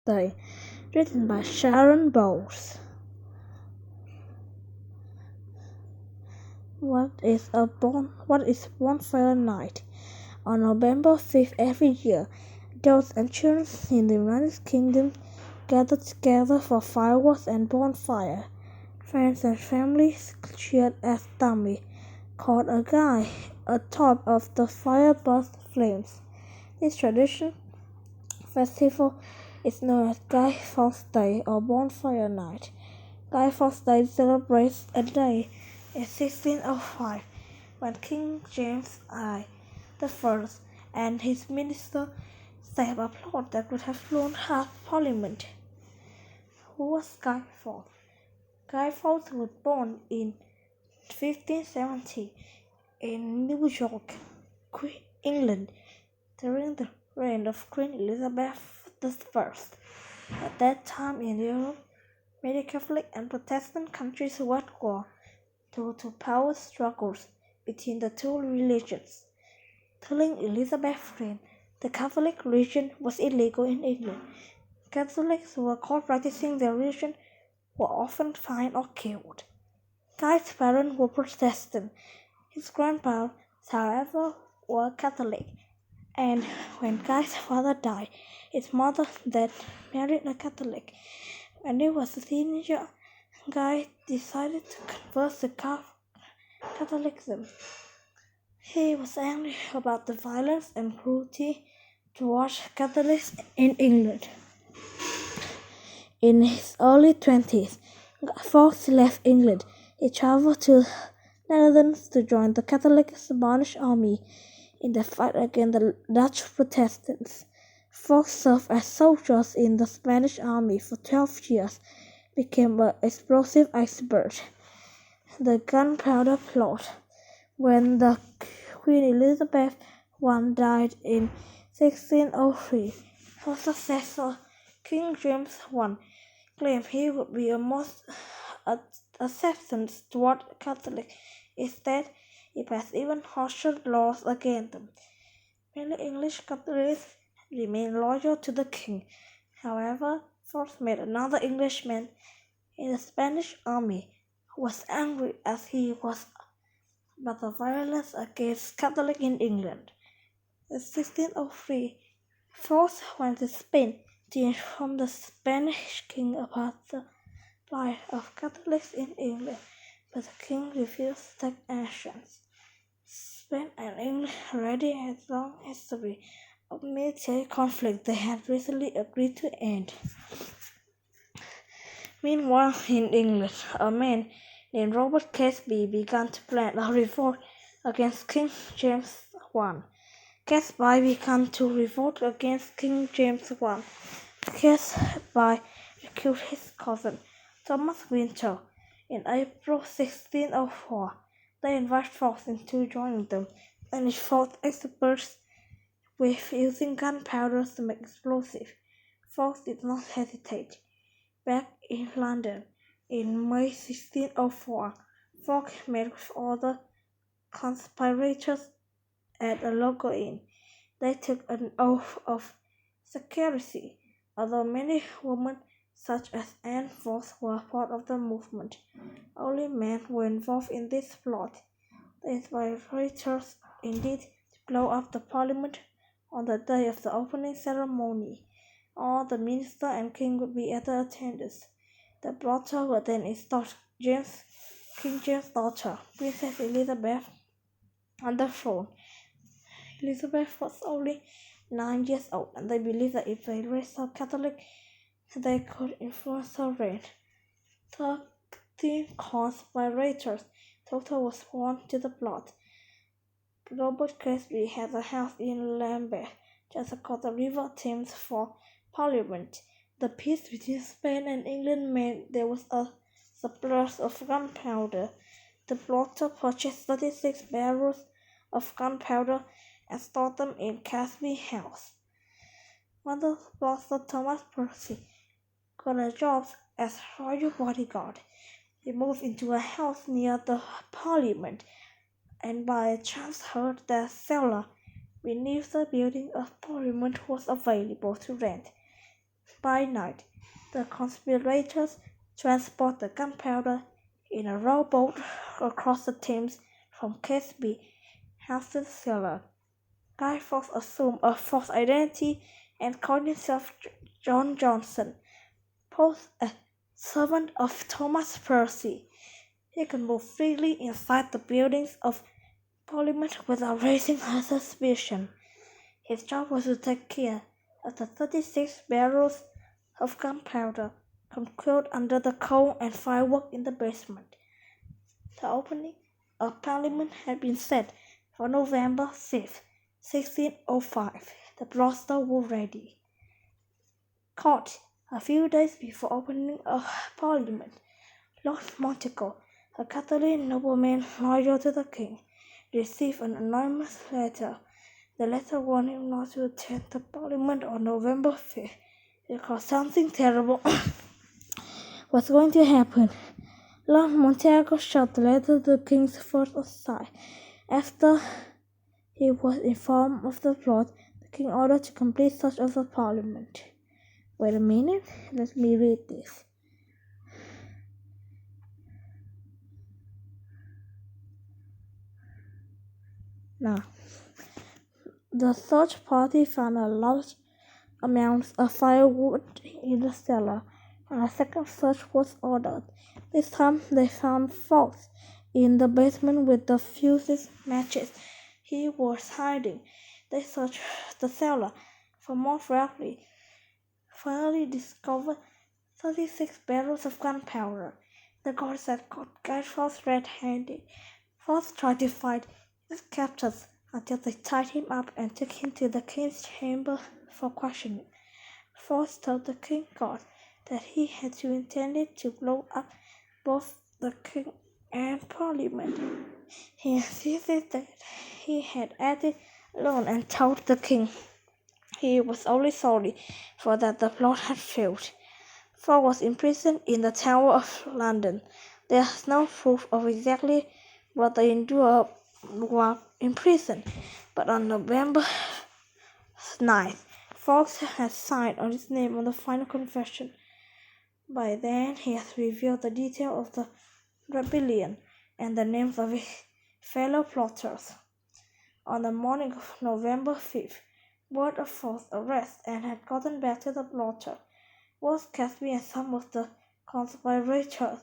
Day, written by Sharon Bowles. What is Bonfire Night? On November 5th every year, adults and children in the United Kingdom gather together for fireworks and bonfire. Friends and families cheered as dummy caught a guy atop of the fire burst flames. This festival is known as Guy Fawkes Day or Bonfire Night. Guy Fawkes Day celebrates a day in 1605 when King James I and his minister set up a plot that would have flown half Parliament. Who was Guy Fawkes? Guy Fawkes was born in 1570 in New York, England, during the reign of Queen Elizabeth I. At that time in Europe, many Catholic and Protestant countries were at war due to power struggles between the two religions. During Elizabeth's reign, the Catholic religion was illegal in England. Catholics who were caught practicing their religion were often fined or killed. Guy's parents were Protestant. His grandparents, however, were Catholic. And when Guy's father died, his mother then married a Catholic. When he was a teenager, Guy decided to convert to Catholicism. He was angry about the violence and cruelty towards Catholics in England. In his early 20s, Fawkes left England. He traveled to the Netherlands to join the Catholic Spanish army in the fight against the Dutch Protestants. Fawkes served as soldiers in the Spanish army for 12 years, became an explosive expert. The Gunpowder Plot. When the Queen Elizabeth I died in 1603, her successor, King James I, claimed he would be a most acceptance toward Catholics. Instead, he passed even harsher laws against them. Many English Catholics remained loyal to the king. However, Fawkes met another Englishman in the Spanish army who was angry as he was about the violence against Catholics in England. In 1603, Fawkes went to Spain to inform the Spanish king about the plight of Catholics in England, but the king refused to take actions. Spain and England already had a long history of military conflict they had recently agreed to end. Meanwhile, in England, a man named Robert Catesby began to plan a revolt against King James I. Catesby began to revolt against King James I. Catesby recruited his cousin, Thomas Winter, in April 1604. They invited Fawkes into joining them, and he fought experts with using gunpowder to make explosives. Fawkes did not hesitate. Back in London, in May 1604, Fawkes met with other conspirators at a local inn. They took an oath of secrecy, although many women, such as Anne Fawkes, were part of the movement. Only men were involved in this plot. The conspirators intended to blow up the Parliament on the day of the opening ceremony. All the minister and king would be at the attendance. The plotter would then install King James's daughter, Princess Elizabeth, on the throne. Elizabeth was only 9 years old, and they believed that if they raised her Catholic, they could influence her reign. 13 conspirators total was sworn to the plot. Robert Catesby had a house in Lambeth, just across the River Thames for Parliament. The peace between Spain and England meant there was a surplus of gunpowder. The plotter purchased 36 barrels of gunpowder and stored them in Catesby's house. When the plotter Thomas Percy got a job as royal bodyguard, he moved into a house near the Parliament, and by chance heard that cellar beneath the building of Parliament was available to rent. By night, the conspirators transport the gunpowder in a rowboat across the Thames from Casby House to the cellar. Guy Fawkes assumed a false identity and called himself John Johnson, both a servant of Thomas Percy. He could move freely inside the buildings of Parliament without raising a suspicion. His job was to take care of the 36 barrels of gunpowder concealed under the coal and firework in the basement. The opening of Parliament had been set for November 5, 1605. The bluster was ready. Caught a few days before opening of Parliament, Lord Monteagle, a Catholic nobleman loyal to the king, received an anonymous letter. The letter warned him not to attend the Parliament on November 5th because something terrible was going to happen. Lord Monteagle showed the letter to the king's first aside. After he was informed of the plot, the king ordered to complete search of the Parliament. Wait a minute, let me read this. Now, the search party found a large amount of firewood in the cellar, and a second search was ordered. This time they found Fawkes in the basement with the fuses matches he was hiding. They searched the cellar for more thoroughly. Finally discovered 36 barrels of gunpowder. The guards had caught Guy Fawkes red-handed. Fawkes tried to fight his captors until they tied him up and took him to the king's chamber for questioning. Fawkes told the king guard that he had intended to blow up both the king and Parliament. He insisted that he had acted alone and told the king he was only sorry for that the plot had failed. Fawkes was imprisoned in the Tower of London. There is no proof of exactly what they endured while in prison, but on November 9th, Fawkes had signed on his name on the final confession. By then, he had revealed the details of the rebellion and the names of his fellow plotters. On the morning of November 5th, word of Fawkes' arrest and had gotten back to the plotter. Both Casby and some of the conspirators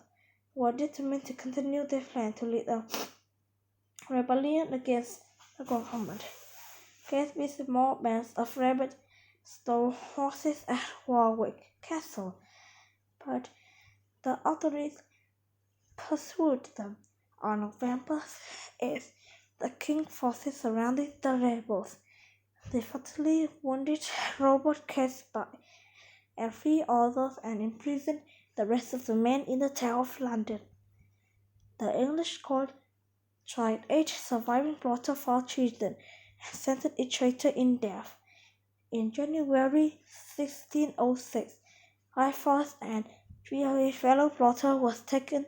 were determined to continue their plan to lead a rebellion against the government. Casby's small bands of rebels stole horses at Warwick Castle, but the authorities pursued them. On November 8th, the king's forces surrounded the rebels. They fatally wounded Robert Casby and 3 others and imprisoned the rest of the men in the Tower of London. The English court tried 8 surviving plotters for treason and sentenced each traitor in death. In January 1606, Guy Fawkes and 3 of his fellow plotters were taken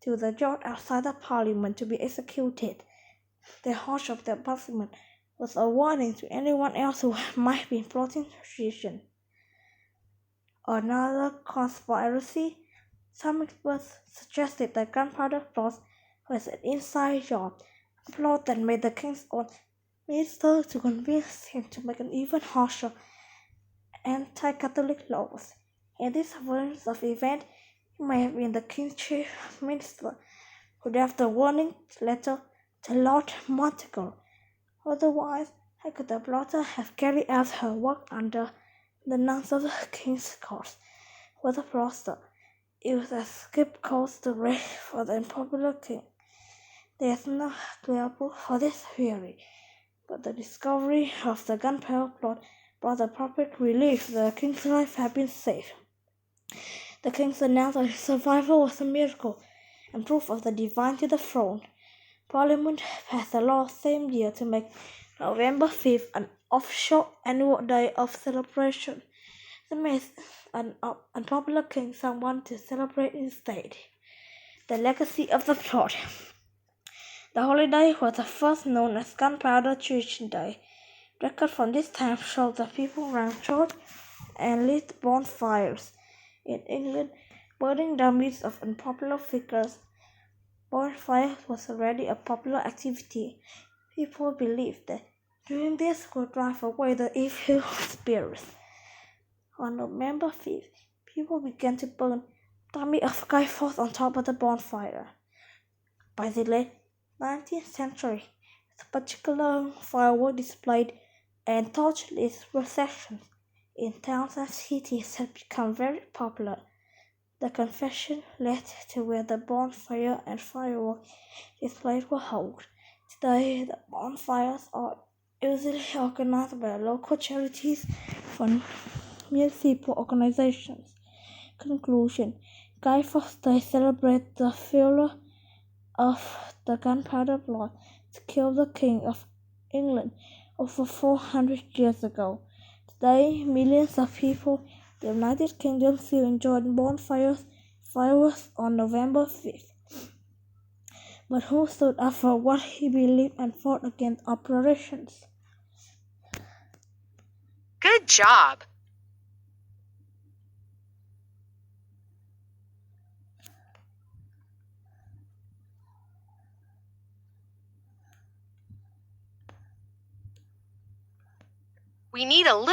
to the yard outside the Parliament to be executed. The horror of the punishment was a warning to anyone else who might be plotting treason. Another conspiracy. Some experts suggested that gunpowder plot was an inside job, a plot that made the king's own minister to convince him to make an even harsher anti-Catholic laws. In this version of event, it may have been the king's chief minister who left the warning letter to Lord Monteagle. Otherwise, how could the plotter have carried out her work under the nose of the king's court? With the plotter, it was a scapegoat to raise for the unpopular king. There is no clear proof for this theory, but the discovery of the gunpowder plot brought the public relief that the king's life had been saved. The king announced that his survival was a miracle and proof of the divine to the throne. Parliament passed a law same year to make November 5th an official annual day of celebration. This made an unpopular king someone to celebrate instead. The legacy of the plot. The holiday was the first known as Gunpowder Treason Day. Records from this time show that people ran church and lit bonfires. In England, burning the meats of unpopular figures, bonfire was already a popular activity. People believed that doing this would drive away the evil spirits. On November 5th, people began to burn dummy of Guy Fawkes on top of the bonfire. By the late 19th century, the particular firework displayed and torch-lit processions in towns and cities had become very popular. The confession led to where the bonfire and firework displays were held. Today, the bonfires are usually organized by local charities or municipal organizations. Conclusion: Guy Fawkes Day celebrates the failure of the gunpowder plot to kill the King of England over 400 years ago. Today, millions of people in the United Kingdom still enjoy fireworks on November 5th. But who stood up for what he believed and fought against operations? Good job! We need a little